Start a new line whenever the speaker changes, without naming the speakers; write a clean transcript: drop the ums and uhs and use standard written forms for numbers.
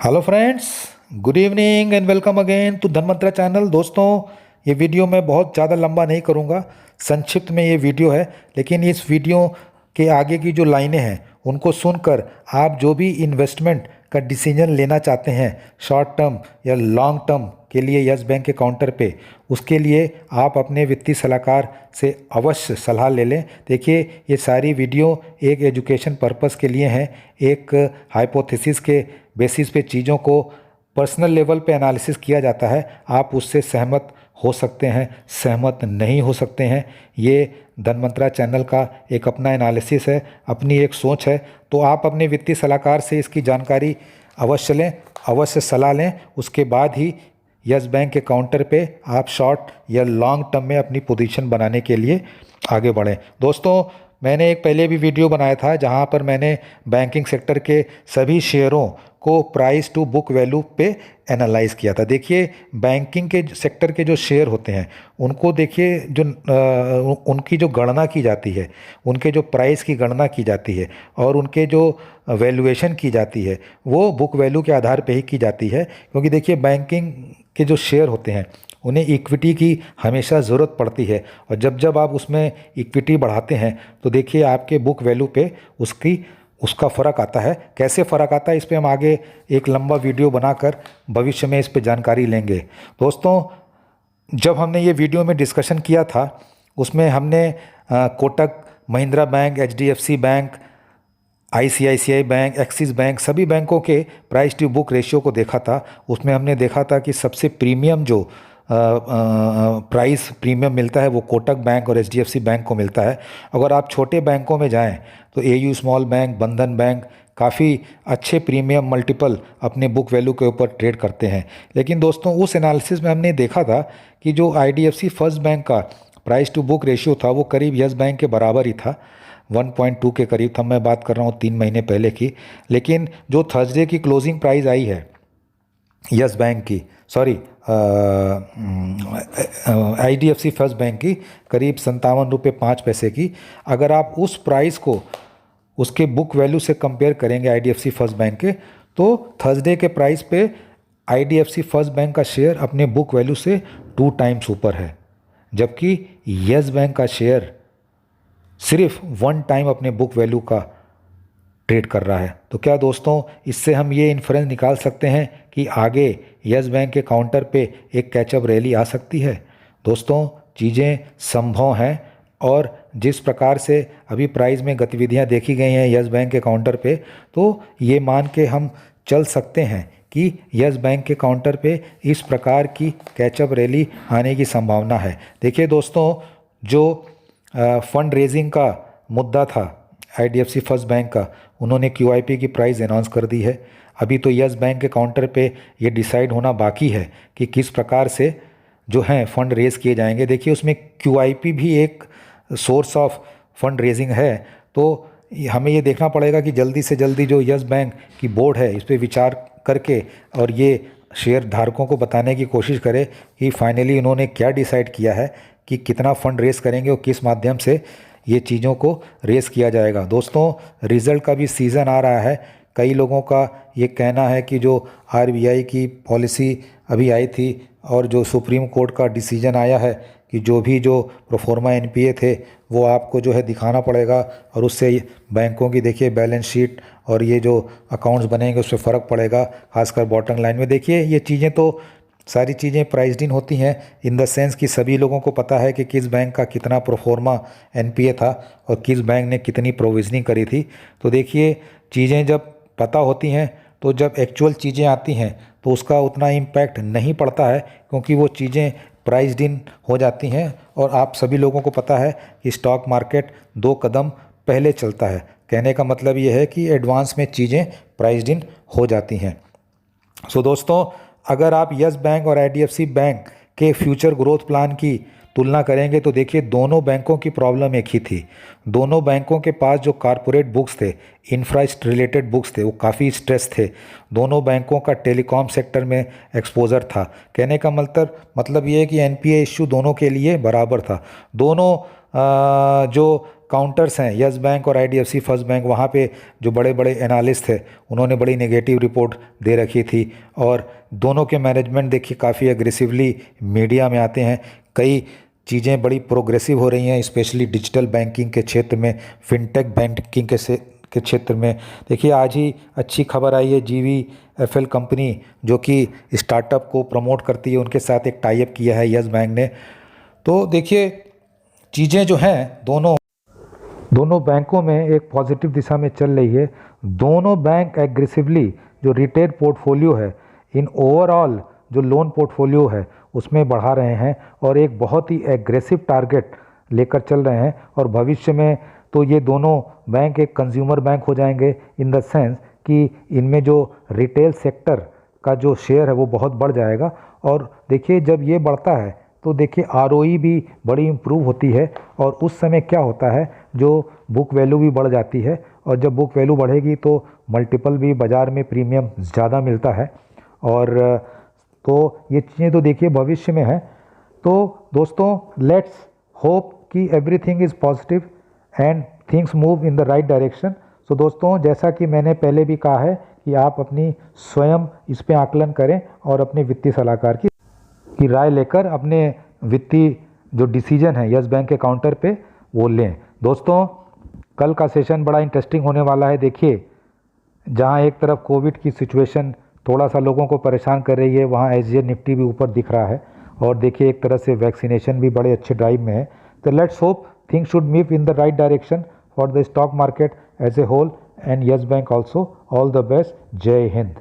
Hello friends, good evening and welcome again to Dhanmantra channel. दोस्तों, ये video मैं बहुत ज़्यादा लंबा नहीं करूँगा, संक्षिप्त में ये वीडियो है। लेकिन इस वीडियो के आगे की जो लाइनें हैं उनको सुनकर आप जो भी इन्वेस्टमेंट का डिसीजन लेना चाहते हैं शॉर्ट टर्म या लॉन्ग टर्म के लिए यस बैंक के काउंटर पे, उसके लिए आप अपने वित्तीय सलाहकार से अवश्य सलाह ले लें। देखिए, ये सारी वीडियो एक एजुकेशन पर्पस के लिए हैं, एक हाइपोथेसिस के बेसिस पे चीज़ों को पर्सनल लेवल पे एनालिसिस किया जाता है। आप उससे सहमत हो सकते हैं, सहमत नहीं हो सकते हैं। ये धनमंत्रा चैनल का एक अपना एनालिसिस है, अपनी एक सोच है। तो आप अपने वित्तीय सलाहकार से इसकी जानकारी अवश्य लें, अवश्य सलाह लें। उसके बाद ही यस बैंक के काउंटर पे आप शॉर्ट या लॉन्ग टर्म में अपनी पोजीशन बनाने के लिए आगे बढ़ें। दोस्तों, मैंने एक पहले भी वीडियो बनाया था जहां पर मैंने बैंकिंग सेक्टर के सभी शेयरों को प्राइस टू बुक वैल्यू पे एनालाइज किया था। देखिए, बैंकिंग के सेक्टर के जो शेयर होते हैं उनको देखिए, जो उनकी जो गणना की जाती है, उनके जो प्राइस की गणना की जाती है और उनके जो वैल्यूएशन की जाती है वो बुक वैल्यू के आधार पे ही की जाती है। क्योंकि देखिए, बैंकिंग के जो शेयर होते हैं उन्हें इक्विटी की हमेशा ज़रूरत पड़ती है, और जब जब आप उसमें इक्विटी बढ़ाते हैं तो देखिए आपके बुक वैल्यू पे उसका फ़र्क आता है। कैसे फ़र्क आता है इस पे हम आगे एक लंबा वीडियो बनाकर भविष्य में इस पे जानकारी लेंगे। दोस्तों, जब हमने ये वीडियो में डिस्कशन किया था उसमें हमने Kotak Mahindra bank, HDFC bank, ICICI bank, axis bank, सभी बैंकों के प्राइस टू बुक रेशियो को देखा था। उसमें हमने देखा था कि सबसे प्रीमियम जो प्राइस प्रीमियम मिलता है वो कोटक बैंक और एचडीएफसी बैंक को मिलता है। अगर आप छोटे बैंकों में जाएं तो एयू स्मॉल बैंक, बंधन बैंक काफ़ी अच्छे प्रीमियम मल्टीपल अपने बुक वैल्यू के ऊपर ट्रेड करते हैं। लेकिन दोस्तों, उस एनालिसिस में हमने देखा था कि जो आईडीएफसी फर्स्ट बैंक का प्राइस टू बुक रेशियो था वो करीब यस बैंक के बराबर ही था, 1.2 के करीब था। मैं बात कर रहा हूँ 3 महीने पहले की। लेकिन जो थर्सडे की क्लोजिंग प्राइस आई है यस बैंक की, सॉरी आईडीएफसी फर्स्ट बैंक की, करीब 57 रुपये 5 पैसे की। अगर आप उस प्राइस को उसके बुक वैल्यू से कंपेयर करेंगे आईडीएफसी फर्स्ट बैंक के, तो थर्सडे के प्राइस पे आईडीएफसी फर्स्ट बैंक का शेयर अपने बुक वैल्यू से 2 टाइम्स ऊपर है, जबकि यस बैंक का शेयर सिर्फ 1 टाइम अपने बुक वैल्यू का ट्रेड कर रहा है। तो क्या दोस्तों, इससे हम ये इन्फ्रेंस निकाल सकते हैं कि आगे यस बैंक के काउंटर पे एक कैचअप रैली आ सकती है? दोस्तों, चीज़ें संभव हैं, और जिस प्रकार से अभी प्राइस में गतिविधियां देखी गई हैं यस बैंक के काउंटर पे, तो ये मान के हम चल सकते हैं कि यस बैंक के काउंटर पे इस प्रकार की कैचअप रैली आने की संभावना है। देखिए दोस्तों, जो फंड रेजिंग का मुद्दा था आईडीएफसी फर्स्ट बैंक का, उन्होंने क्यूआईपी की प्राइस अनाउंस कर दी है। अभी तो यस बैंक के काउंटर पे ये डिसाइड होना बाकी है कि किस प्रकार से जो हैं फंड रेज किए जाएंगे। देखिए, उसमें क्यूआईपी भी एक सोर्स ऑफ फंड रेजिंग है। तो हमें ये देखना पड़ेगा कि जल्दी से जल्दी जो यस बैंक की बोर्ड है इस पर विचार करके और ये शेयर धारकों को बताने की कोशिश करे कि फाइनली उन्होंने क्या डिसाइड किया है कि कितना फ़ंड रेस करेंगे और किस माध्यम से ये चीज़ों को रेस किया जाएगा। दोस्तों, रिज़ल्ट का भी सीज़न आ रहा है। कई लोगों का ये कहना है कि जो आरबीआई की पॉलिसी अभी आई थी और जो सुप्रीम कोर्ट का डिसीजन आया है कि जो प्रोफोर्मा एनपीए थे वो आपको जो है दिखाना पड़ेगा, और उससे बैंकों की देखिए बैलेंस शीट और ये जो अकाउंट्स बनेंगे उससे फ़र्क पड़ेगा, खासकर बॉटम लाइन में। देखिए, ये चीज़ें तो सारी चीज़ें प्राइस्ड इन होती हैं इन द सेंस कि सभी लोगों को पता है कि किस बैंक का कितना प्रोफोर्मा एनपीए था और किस बैंक ने कितनी प्रोविजनिंग करी थी। तो देखिए, चीज़ें जब पता होती हैं तो जब एक्चुअल चीज़ें आती हैं तो उसका उतना इम्पैक्ट नहीं पड़ता है, क्योंकि वो चीज़ें प्राइस्ड इन हो जाती हैं। और आप सभी लोगों को पता है कि स्टॉक मार्केट 2 कदम पहले चलता है। कहने का मतलब ये है कि एडवांस में चीज़ें प्राइस्ड इन हो जाती हैं। सो दोस्तों, अगर आप यस बैंक और आईडीएफसी बैंक के फ्यूचर ग्रोथ प्लान की तुलना करेंगे तो देखिए, दोनों बैंकों की प्रॉब्लम एक ही थी। दोनों बैंकों के पास जो कॉरपोरेट बुक्स थे, इंफ्रा रिलेटेड बुक्स थे, वो काफ़ी स्ट्रेस थे। दोनों बैंकों का टेलीकॉम सेक्टर में एक्सपोजर था। कहने का मतलब ये है कि एनपीए इश्यू दोनों के लिए बराबर था। दोनों जो काउंटर्स हैं यस बैंक और आईडीएफसी फर्स्ट बैंक, वहाँ पे जो बड़े बड़े एनालिस्ट थे उन्होंने बड़ी नेगेटिव रिपोर्ट दे रखी थी। और दोनों के मैनेजमेंट देखिए काफ़ी एग्रेसिवली मीडिया में आते हैं। कई चीज़ें बड़ी प्रोग्रेसिव हो रही हैं, स्पेशली डिजिटल बैंकिंग के क्षेत्र में, फिनटेक बैंकिंग के क्षेत्र में। देखिए आज ही अच्छी खबर आई है, GVFL कंपनी जो कि स्टार्टअप को प्रमोट करती है, उनके साथ एक टाई अप किया है यस बैंक ने। तो देखिए चीज़ें जो हैं दोनों बैंकों में एक पॉजिटिव दिशा में चल रही है। दोनों बैंक एग्रेसिवली जो रिटेल पोर्टफोलियो है, इन ओवरऑल जो लोन पोर्टफोलियो है उसमें बढ़ा रहे हैं और एक बहुत ही एग्रेसिव टारगेट लेकर चल रहे हैं। और भविष्य में तो ये दोनों बैंक एक कंज्यूमर बैंक हो जाएंगे, इन द सेंस कि इनमें जो रिटेल सेक्टर का जो शेयर है वो बहुत बढ़ जाएगा। और देखिए जब ये बढ़ता है तो देखिए ROE भी बड़ी इम्प्रूव होती है और उस समय क्या होता है, जो बुक वैल्यू भी बढ़ जाती है। और जब बुक वैल्यू बढ़ेगी तो मल्टीपल भी बाज़ार में प्रीमियम ज़्यादा मिलता है। और तो ये चीज़ें तो देखिए भविष्य में है। तो दोस्तों लेट्स होप कि everything is positive and things move in the right direction. So दोस्तों जैसा कि मैंने पहले भी कहा है कि आप अपनी स्वयं इस पे आकलन करें और अपने वित्तीय सलाहकार की राय लेकर अपने वित्तीय जो डिसीजन है यस बैंक के काउंटर पे वो लें। दोस्तों कल का सेशन बड़ा इंटरेस्टिंग होने वाला है। देखिए जहां एक तरफ कोविड की सिचुएशन थोड़ा सा लोगों को परेशान कर रही है, वहां SGX निफ्टी भी ऊपर दिख रहा है और देखिए एक तरह से वैक्सीनेशन भी बड़े अच्छे ड्राइव में है। तो let's hope things should move in the right direction for the stock market as a whole and Yes Bank also. All the best. जय हिंद।